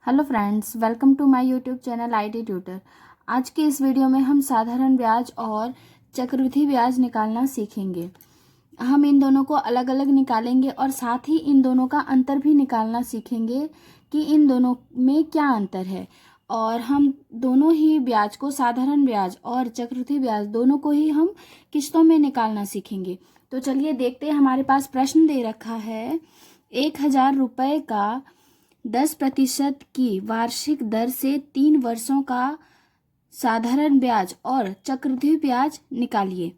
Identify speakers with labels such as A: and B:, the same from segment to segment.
A: Hello friends, welcome to my YouTube channel IT tutor. आज के इस वीडियो में हम साधारण ब्याज और चक्रवृद्धि ब्याज निकालना सीखेंगे। हम इन दोनों को अलग अलग निकालेंगे और साथ ही इन दोनों का अंतर भी निकालना सीखेंगे कि इन दोनों में क्या अंतर है। और हम दोनों ही ब्याज को, साधारण ब्याज और चक्रवृद्धि ब्याज दोनों को ही हम किस्तों में निकालना सीखेंगे। तो चलिए देखते हैं। हमारे पास प्रश्न दे रखा है, 1,000 रुपये का 10% की वार्षिक दर से 3 वर्षों का साधारण ब्याज और चक्रवृद्धि ब्याज निकालिए।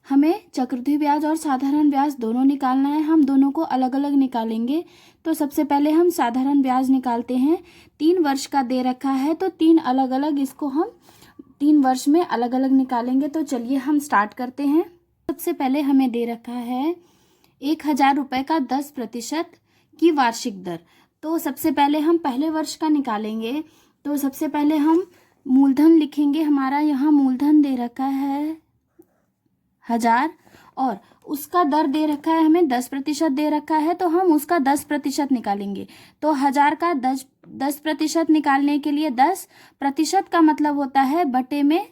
A: हमें चक्रवृद्धि ब्याज और साधारण ब्याज दोनों निकालना है। हम दोनों को अलग अलग निकालेंगे। तो सबसे पहले हम साधारण ब्याज निकालते हैं। 3 वर्ष का दे रखा है तो 3 अलग अलग, इसको हम 3 वर्ष में अलग अलग निकालेंगे। तो चलिए हम स्टार्ट करते हैं। सबसे पहले हमें दे रखा है 1,000 रुपये का 10% की वार्षिक दर। तो सबसे पहले हम पहले वर्ष का निकालेंगे। तो सबसे पहले हम मूलधन लिखेंगे। हमारा यहाँ मूलधन दे रखा है 1,000 और उसका दर दे रखा है, हमें 10% दे रखा है, तो हम उसका 10% निकालेंगे। तो 1,000 का 10% निकालने के लिए 10% का मतलब होता है बटे में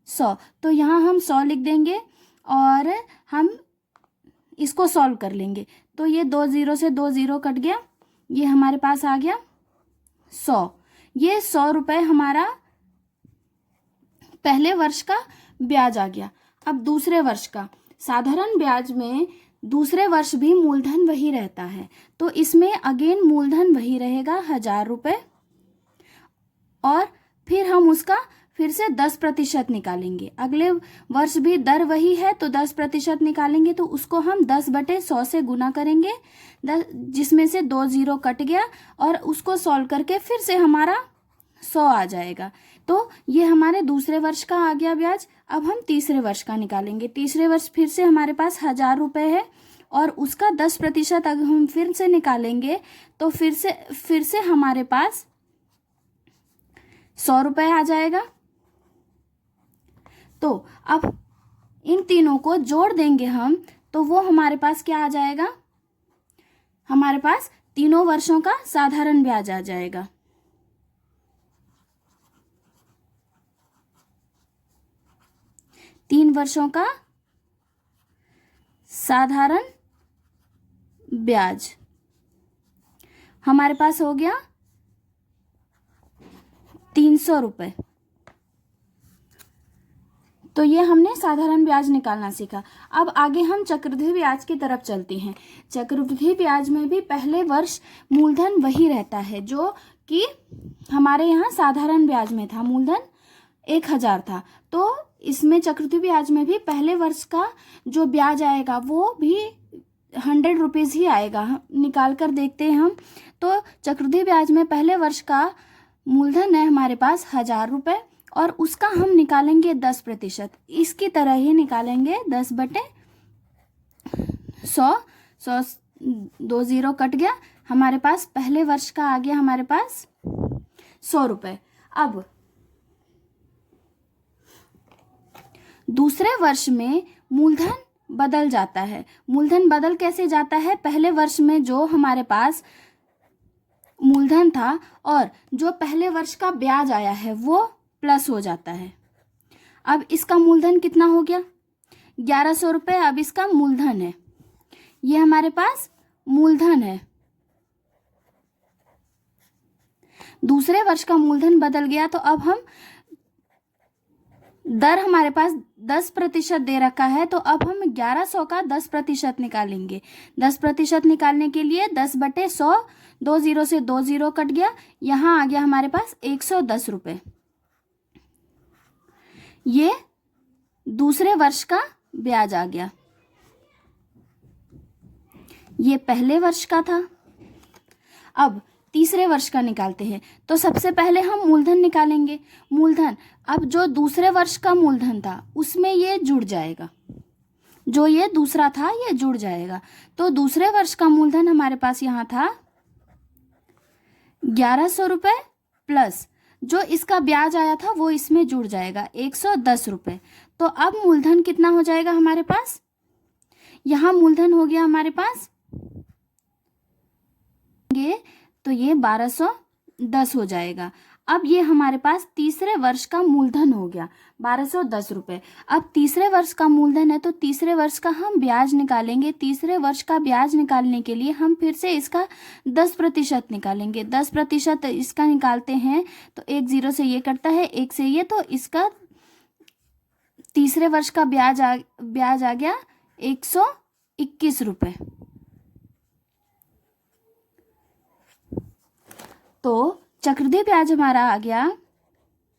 A: 100। तो यहाँ हम 100 लिख देंगे और हम इसको सॉल्व कर लेंगे। तो ये 2 0 से 2 0 कट गया, ये हमारे पास आ गया 100। ये 100 रुपये हमारा पहले वर्ष का ब्याज आ गया। अब दूसरे वर्ष का साधारण ब्याज में दूसरे वर्ष भी मूलधन वही रहता है, तो इसमें अगेन मूलधन वही रहेगा 1,000 रुपये और फिर हम उसका फिर से 10% निकालेंगे। अगले वर्ष भी दर वही है तो 10% निकालेंगे, तो उसको हम 10/100 से गुना करेंगे, जिसमें से 2 0 कट गया और उसको सॉल्व करके फिर से हमारा 100 आ जाएगा। तो ये हमारे दूसरे वर्ष का आ गया ब्याज। अब हम तीसरे वर्ष का निकालेंगे। तीसरे वर्ष फिर से हमारे पास 1,000 रुपये है और उसका 10% अगर हम फिर से निकालेंगे तो फिर से हमारे पास 100 रुपये आ जाएगा। तो अब इन तीनों को जोड़ देंगे हम, तो वो हमारे पास क्या आ जाएगा, हमारे पास तीनों वर्षों का साधारण ब्याज आ जाएगा। तीन वर्षों का साधारण ब्याज हमारे पास हो गया 300 रुपये। तो ये हमने साधारण ब्याज निकालना सीखा। अब आगे हम चक्रवृद्धि ब्याज की तरफ चलते हैं। चक्रवृद्धि ब्याज में भी पहले वर्ष मूलधन वही रहता है जो कि हमारे यहाँ साधारण ब्याज में था। मूलधन 1,000 था, तो इसमें चक्रवृद्धि ब्याज में भी पहले वर्ष का जो ब्याज आएगा वो भी 100 रुपीज़ ही आएगा। निकाल कर देखते हैं हम। तो चक्रवृद्धि ब्याज में पहले वर्ष का मूलधन है हमारे पास 1,000 रुपये और उसका हम निकालेंगे 10%। इसकी तरह ही निकालेंगे 10/100। 2 0 कट गया, हमारे पास पहले वर्ष का आ गया हमारे पास 100 रुपये। अब दूसरे वर्ष में मूलधन बदल जाता है। मूलधन बदल कैसे जाता है, पहले वर्ष में जो हमारे पास मूलधन था और जो पहले वर्ष का ब्याज आया है वो प्लस हो जाता है। अब इसका मूलधन कितना हो गया, 1,100 रुपये। अब इसका मूलधन है, ये हमारे पास मूलधन है। दूसरे वर्ष का मूलधन बदल गया, तो अब हम दर हमारे पास 10% दे रखा है, तो अब हम 1,100 का 10% निकालेंगे। 10% निकालने के लिए 10/100, 2 0 से 2 0 कट गया, यहाँ आ गया हमारे पास 110 रुपये। ये दूसरे वर्ष का ब्याज आ गया। ये पहले वर्ष का था। अब तीसरे वर्ष का निकालते हैं। तो सबसे पहले हम मूलधन निकालेंगे। मूलधन, अब जो दूसरे वर्ष का मूलधन था उसमें ये जुड़ जाएगा, जो ये दूसरा था ये जुड़ जाएगा। तो दूसरे वर्ष का मूलधन हमारे पास यहाँ था 1,100 रुपये प्लस जो इसका ब्याज आया था वो इसमें जुड़ जाएगा 110 रुपये। तो अब मूलधन कितना हो जाएगा हमारे पास, यहाँ मूलधन हो गया हमारे पास, तो ये 1,200 1210 हो जाएगा। अब ये हमारे पास तीसरे वर्ष का मूलधन हो गया 1210 रुपये। अब तीसरे वर्ष का मूलधन है तो तीसरे वर्ष का हम ब्याज निकालेंगे। तीसरे वर्ष का ब्याज निकालने के लिए हम फिर से इसका 10% निकालेंगे। 10% इसका निकालते हैं तो एक जीरो से ये कटता है, एक से ये, तो इसका तीसरे वर्ष का ब्याज आ गया 121 रुपये। तो चक्रवृद्धि ब्याज हमारा आ गया,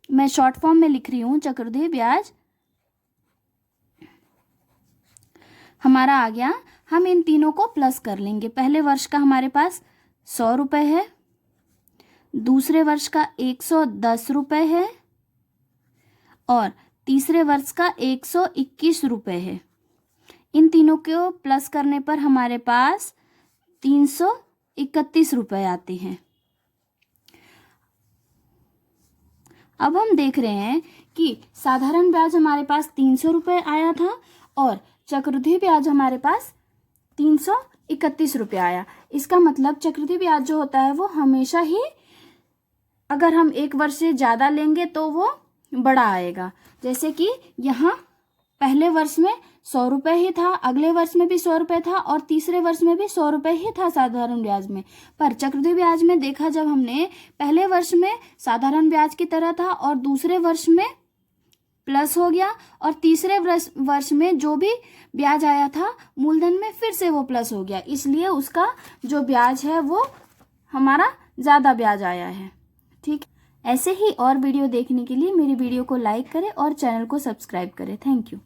A: मैं शॉर्ट फॉर्म में लिख रही हूं, चक्रवृद्धि ब्याज हमारा आ गया। हम इन तीनों को प्लस कर लेंगे। पहले वर्ष का हमारे पास 100 रुपये है, दूसरे वर्ष का 110 रुपये है और तीसरे वर्ष का 121 रुपये है। इन तीनों को प्लस करने पर हमारे पास 331 रुपये आते हैं। अब हम देख रहे हैं कि साधारण ब्याज हमारे पास 300 रुपये आया था और चक्रवृद्धि ब्याज हमारे पास 331 रुपये आया। इसका मतलब चक्रवृद्धि ब्याज जो होता है वो हमेशा ही, अगर हम एक वर्ष से ज़्यादा लेंगे तो वो बड़ा आएगा। जैसे कि यहाँ पहले वर्ष में 100 रुपये ही था, अगले वर्ष में भी 100 रुपये था और तीसरे वर्ष में भी 100 रुपये ही था साधारण ब्याज में। पर चक्रवृद्धि ब्याज में देखा जब हमने, पहले वर्ष में साधारण ब्याज की तरह था और दूसरे वर्ष में प्लस हो गया और तीसरे वर्ष में जो भी ब्याज आया था मूलधन में फिर से वो प्लस हो गया, इसलिए उसका जो ब्याज है वो हमारा ज़्यादा ब्याज आया है। ठीक, ऐसे ही और वीडियो देखने के लिए मेरी वीडियो को लाइक करें और चैनल को सब्सक्राइब करें। Thank you.